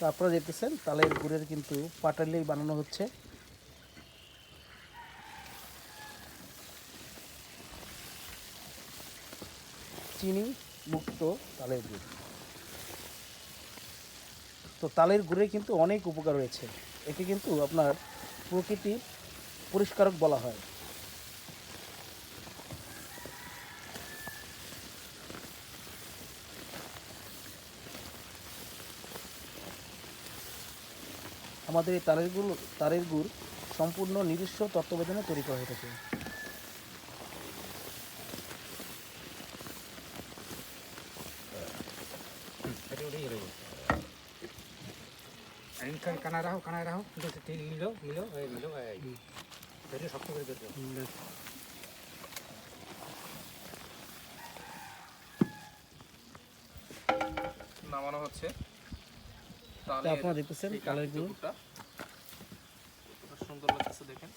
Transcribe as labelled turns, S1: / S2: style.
S1: তো আপনারা দেখতেছেন তালের গুড়ের কিন্তু পাটালি বানানো হচ্ছে। চিনি মুক্ত তালের গুড়। তো তালের গুড়ে কিন্তু অনেক উপকার রয়েছে। একে কিন্তু আপনার প্রকৃতির পরিষ্কারক বলা হয়। আমাদের এই তারের গুড় সম্পূর্ণ নিজস্ব তত্ত্বাবধানে তৈরি করা হয়ে থাকে।
S2: কানায় রাখো মিলো মিলো মিলো শক্ত করে দিতে।
S3: নামানো হচ্ছে
S1: আপনারা দেখতেছেন তালের গুড়।
S3: সুন্দর লাগতেছে দেখেন।